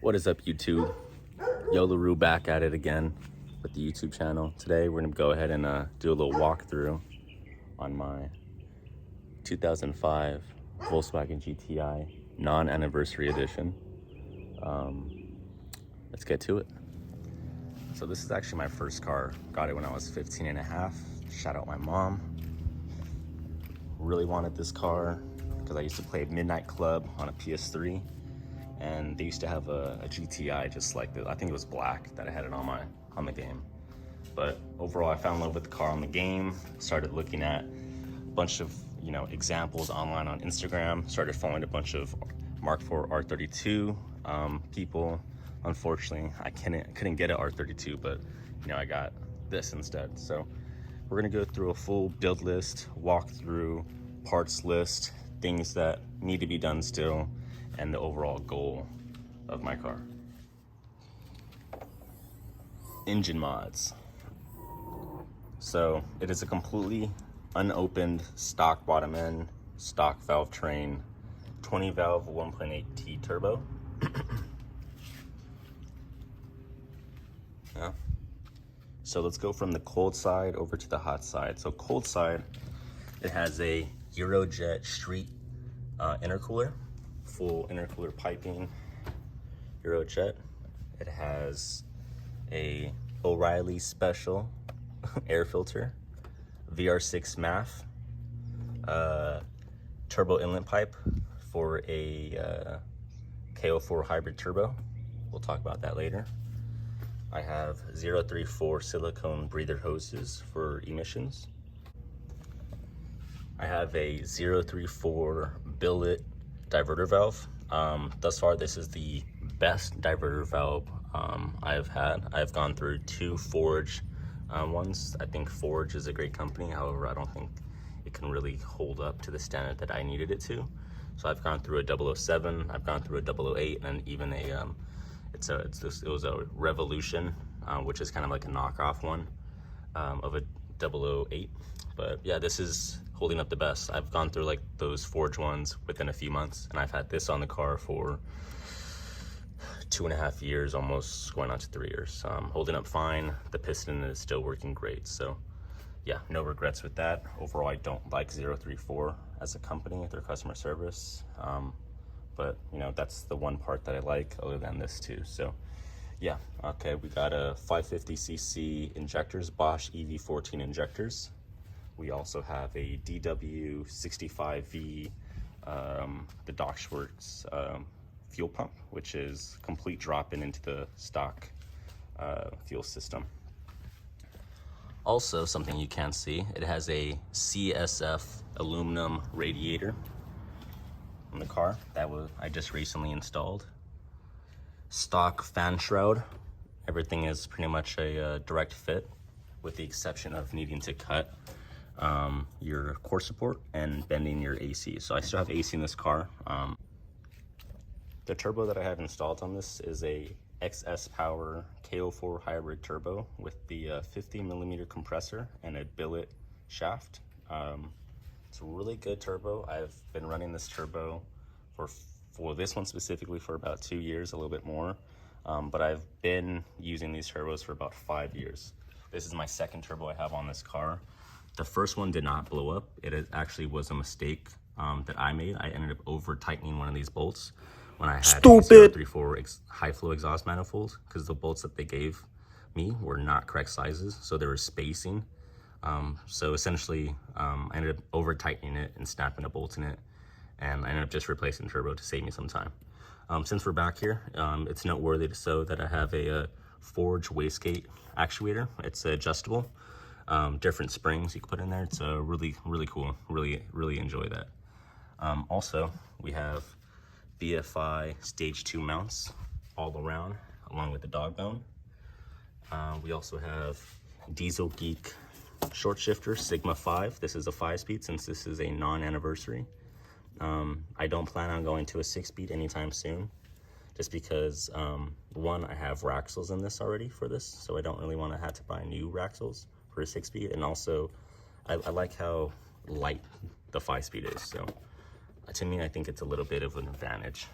What is up, YouTube? Yolaroo back at it again with the YouTube channel. Today we're gonna go ahead and do a little walkthrough on my 2005 Volkswagen GTI non-anniversary edition. Let's get to it. So this is actually my first car. Got it when I was 15 and a half. Shout out my mom. Really wanted this car because I used to play Midnight Club on a PS3. And they used to have a GTI just like this. I think it was black that I had it on the game. But overall, I fell in love with the car on the game. Started looking at a bunch of examples online on Instagram. Started following a bunch of Mark IV R32 people. Unfortunately, I couldn't get an R32, but I got this instead. So we're gonna go through a full build list, walkthrough, parts list, things that need to be done still, and the overall goal of my car. Engine mods. So it is a completely unopened stock bottom end, stock valve train, 20 valve 1.8T turbo. Yeah. So let's go from the cold side over to the hot side. So cold side, it has a Eurojet street intercooler. Full intercooler piping, Eurojet. It has a O'Reilly special air filter, VR6 MAF, turbo inlet pipe for a KO4 hybrid turbo. We'll talk about that later. I have 034 silicone breather hoses for emissions. I have a 034 billet diverter valve. Thus far, this is the best diverter valve I've had. I've gone through two Forge ones. I think Forge is a great company. However, I don't think it can really hold up to the standard that I needed it to. So I've gone through a 007, I've gone through a 008, and even a it was a Revolution, which is kind of like a knockoff one of a 008. But yeah, this is holding up the best. I've gone through like those Forge ones within a few months, and I've had this on the car for 2.5 years, almost going on to 3 years. Holding up fine. The piston is still working great. So yeah, no regrets with that. Overall, I don't like 034 as a company, their customer service. But that's the one part that I like other than this too. So yeah, okay, we got a 550cc injectors, Bosch EV14 injectors. We also have a DW65V, the Dockschwartz fuel pump, which is complete drop-in into the stock fuel system. Also, something you can see, it has a CSF aluminum radiator in the car that I just recently installed. Stock fan shroud. Everything is pretty much a direct fit, with the exception of needing to cut your core support and bending your AC. So I still have AC in this car. The turbo that I have installed on this is a XS Power KO4 hybrid turbo with the 50mm compressor and a billet shaft. It's a really good turbo. I've been running this turbo for this one specifically for about 2 years, a little bit more. But I've been using these turbos for about 5 years. This is my second turbo I have on this car. The first one did not blow up. It actually was a mistake that I made. I ended up over tightening one of these bolts when I had a 034 high flow exhaust manifold, because the bolts that they gave me were not correct sizes, so there was spacing. So essentially, I ended up over tightening it and snapping a bolt in it, and I ended up just replacing the turbo to save me some time. Since we're back here, it's noteworthy to show that I have a Forge wastegate actuator. It's adjustable. Different springs you can put in there. It's really cool. Really enjoy that. Also, we have BFI stage 2 mounts all around, along with the dog bone. We also have Diesel Geek short shifter Sigma 5. This is a 5-speed since this is a non-anniversary. I don't plan on going to a 6-speed anytime soon, just because one, I have Raxles in this already for this, so I don't really want to have to buy new Raxles for a 6-speed. And also I like how light the 5-speed is, so to me, I think it's a little bit of an advantage.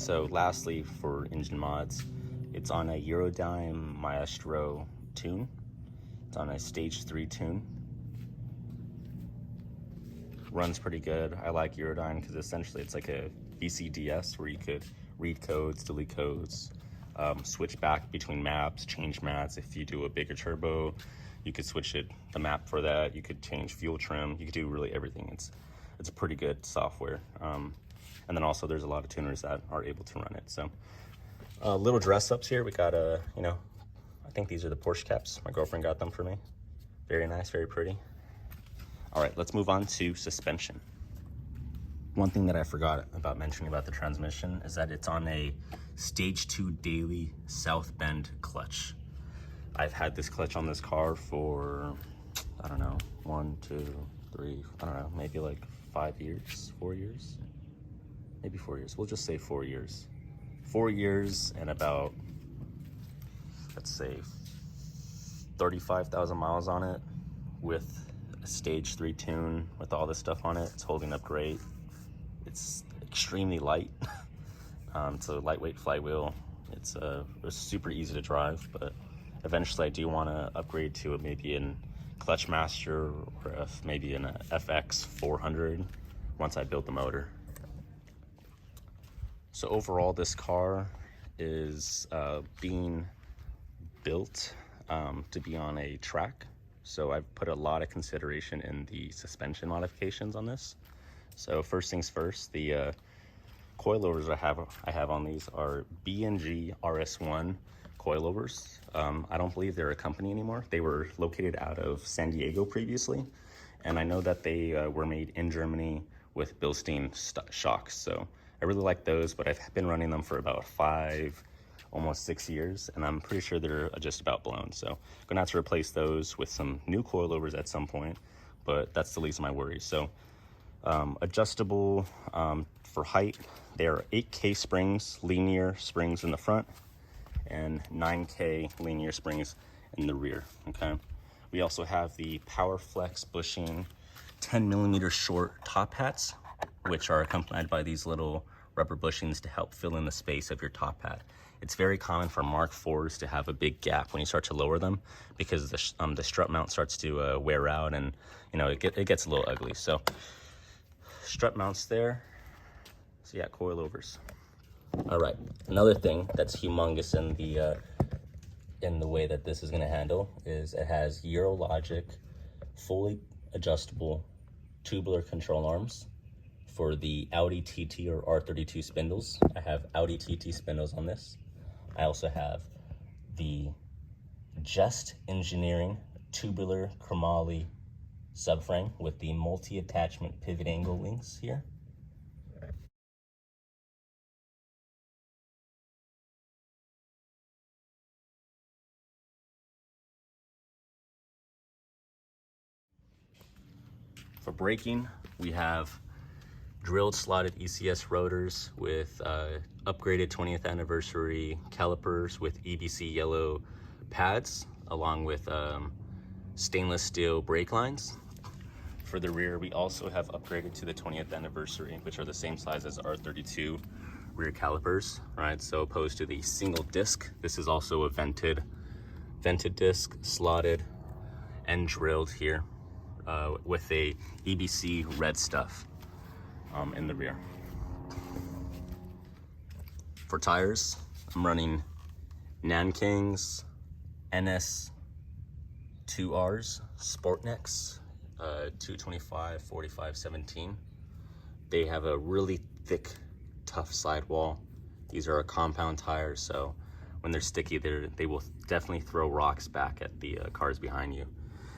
So lastly, for engine mods, it's on a Eurodyne Maestro tune. It's on a stage 3 tune. Runs pretty good. I like Eurodyne because essentially it's like a VCDS where you could read codes, delete codes, switch back between maps, change mats. If you do a bigger turbo, you could switch the map for that. You could change fuel trim. You could do really everything. It's a pretty good software. And then also there's a lot of tuners that are able to run it. So little dress ups here. We got I think these are the Porsche caps. My girlfriend got them for me. Very nice, very pretty. All right, let's move on to suspension. One thing that I forgot about mentioning about the transmission is that it's on a stage 2 daily South Bend clutch. I've had this clutch on this car for, I don't know, 1, 2, 3, I don't know, maybe like 5 years, 4 years, maybe 4 years. We'll just say 4 years. 4 years and about, let's say, 35,000 miles on it with a stage 3 tune with all this stuff on it. It's holding up great. It's extremely light. It's a lightweight flywheel. It's super easy to drive, but eventually I do want to upgrade to maybe an Clutch Master or maybe an FX 400 once I build the motor. So overall, this car is being built to be on a track. So I've put a lot of consideration in the suspension modifications on this. So first things first, the coilovers I have on these are B&G RS1 Coilovers. I don't believe they're a company anymore. They were located out of San Diego previously, and I know that they were made in Germany with Bilstein shocks. So I really like those, but I've been running them for about 5, almost 6 years, and I'm pretty sure they're just about blown. So I'm gonna have to replace those with some new coilovers at some point, but that's the least of my worries. So adjustable for height, there are 8K springs, linear springs in the front, and 9K linear springs in the rear, okay? We also have the Powerflex bushing 10mm short top hats, which are accompanied by these little rubber bushings to help fill in the space of your top hat. It's very common for Mark IVs to have a big gap when you start to lower them because the strut mount starts to wear out, and you know it gets a little ugly. So strut mounts there. So yeah, coilovers. All right, another thing that's humongous in the way that this is going to handle is it has Eurologic fully adjustable tubular control arms for the Audi TT or R32 spindles. I have Audi TT spindles on this. I also have the Just Engineering tubular chromoly subframe with the multi-attachment pivot angle links here. For braking, we have drilled slotted ECS rotors with upgraded 20th anniversary calipers with EBC yellow pads, along with stainless steel brake lines. For the rear, we also have upgraded to the 20th anniversary, which are the same size as R32 rear calipers, right? So opposed to the single disc, this is also a vented disc, slotted and drilled here with a EBC red stuff in the rear. For tires, I'm running Nankang's NS 2Rs Sportnex 225 45 17. They have a really thick, tough sidewall. These are a compound tire, so when they're sticky, they will definitely throw rocks back at the cars behind you.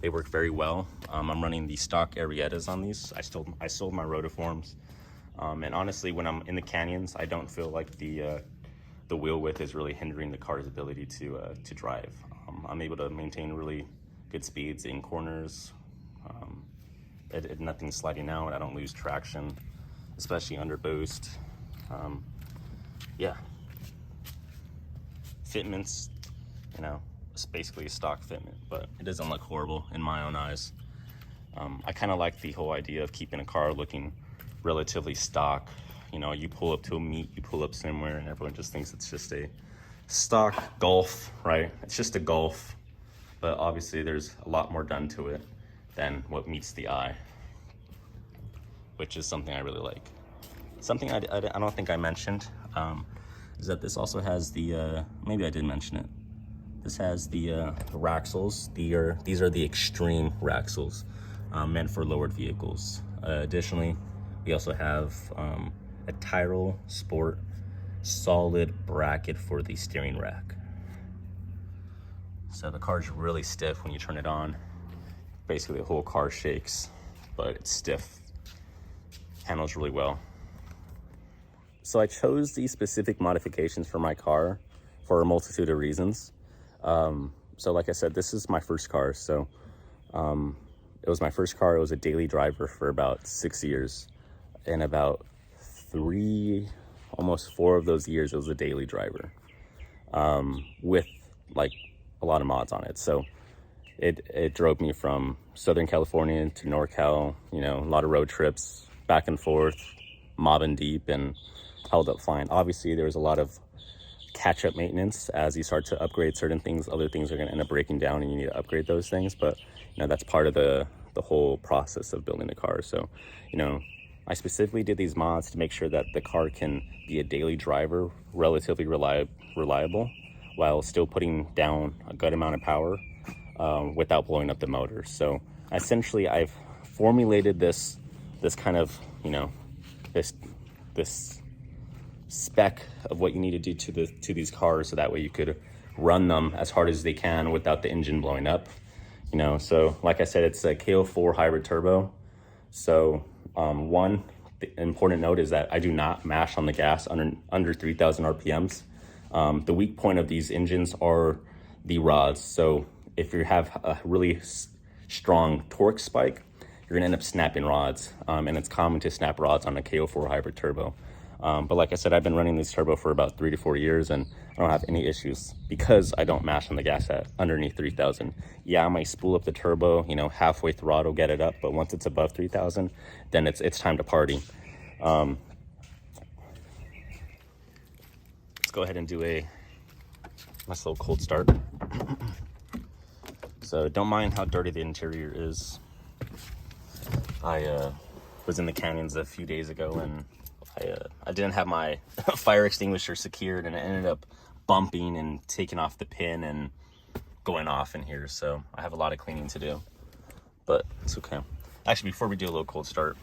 They work very well. I'm running the stock Ariettas on these. I sold my rotiforms, and honestly, when I'm in the canyons, I don't feel like the wheel width is really hindering the car's ability to drive. I'm able to maintain really good speeds in corners. Nothing's sliding out. I don't lose traction, especially under boost. Yeah. Fitments, you know, it's basically a stock fitment, but it doesn't look horrible in my own eyes. I kind of like the whole idea of keeping a car looking relatively stock, You know, you pull up to a meet, you pull up somewhere, and everyone just thinks it's just a stock Golf, right? It's just a Golf, but obviously there's a lot more done to it than what meets the eye, which is something I really like. Something I don't think I mentioned is that this also has the, maybe I did mention it. This has the Raxles. These are the extreme Raxles, meant for lowered vehicles. Additionally, we also have a Tyrol Sport solid bracket for the steering rack. So the car's really stiff when you turn it on. Basically the whole car shakes, but it's stiff. Handles really well. So I chose these specific modifications for my car for a multitude of reasons. So like I said, this is my first car. So it was my first car. It was a daily driver for about 6 years. And about 3, almost 4 of those years, it was a daily driver with like a lot of mods on it. So it drove me from Southern California to NorCal, you know, a lot of road trips back and forth, mobbing deep, and held up fine. Obviously, there was a lot of catch-up maintenance as you start to upgrade certain things. Other things are going to end up breaking down and you need to upgrade those things, but you know, that's part of the whole process of building the car. So, you know, I specifically did these mods to make sure that the car can be a daily driver, relatively reliable, while still putting down a good amount of power without blowing up the motor. So essentially, I've formulated this kind of, you know, this spec of what you need to do to these cars, so that way you could run them as hard as they can without the engine blowing up. You know, so like I said, it's a KO4 hybrid turbo. So one important note is that I do not mash on the gas under 3,000 RPMs. The weak point of these engines are the rods. So if you have a really strong torque spike, you're gonna end up snapping rods, and it's common to snap rods on a KO4 hybrid turbo. But like I said, I've been running this turbo for about 3 to 4 years, and I don't have any issues because I don't mash on the gas at underneath 3,000. Yeah, I might spool up the turbo, you know, halfway throttle, get it up, but once it's above 3,000, then it's time to party. Let's go ahead and do a nice little cold start. So don't mind how dirty the interior is. I was in the canyons a few days ago, and I didn't have my fire extinguisher secured, and it ended up bumping and taking off the pin and going off in here. So I have a lot of cleaning to do, but it's okay. Actually, before we do a little cold start,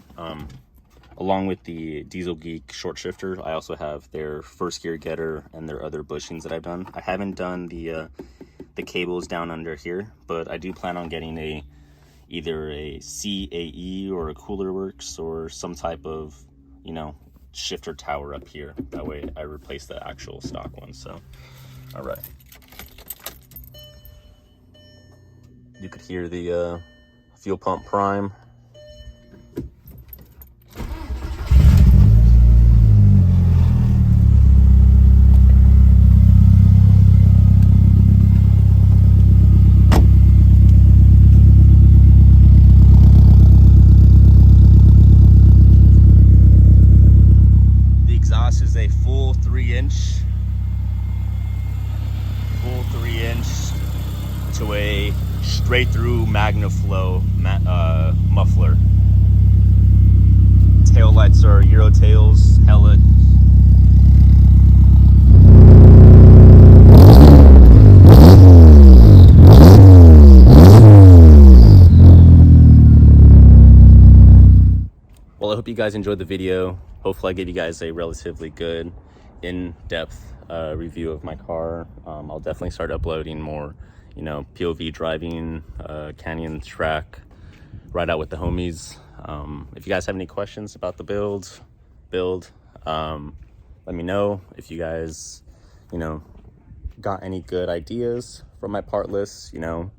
along with the Diesel Geek short shifter, I also have their first gear getter and their other bushings that I've done. I haven't done the cables down under here, but I do plan on getting either a CAE or a Cooler Works or some type of, you know, shifter tower up here. That way I replace the actual stock one. So all right, you could hear the fuel pump prime. Full 3-inch to a straight through magna flow muffler. Tail lights are Euro tails, hella. Well, I hope you guys enjoyed the video. Hopefully I gave you guys a relatively good in-depth review of my car. I'll definitely start uploading more, you know, POV driving, canyon track, ride out with the homies. If you guys have any questions about the build, let me know. If you guys, you know, got any good ideas from my part list, you know,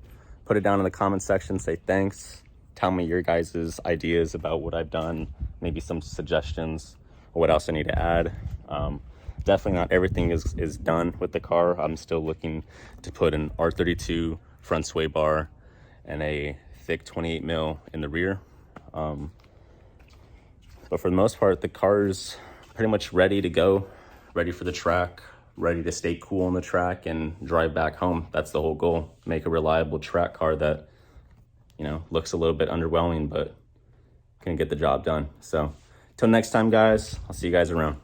put it down in the comment section, say thanks. Tell me your guys' ideas about what I've done, maybe some suggestions or what else I need to add. Definitely not everything is done with the car. I'm still looking to put an R32 front sway bar and a thick 28 mil in the rear. But for the most part, the car's pretty much ready to go, ready for the track, ready to stay cool on the track and drive back home. That's the whole goal, make a reliable track car that, you know, looks a little bit underwhelming, but can get the job done. So till next time, guys, I'll see you guys around.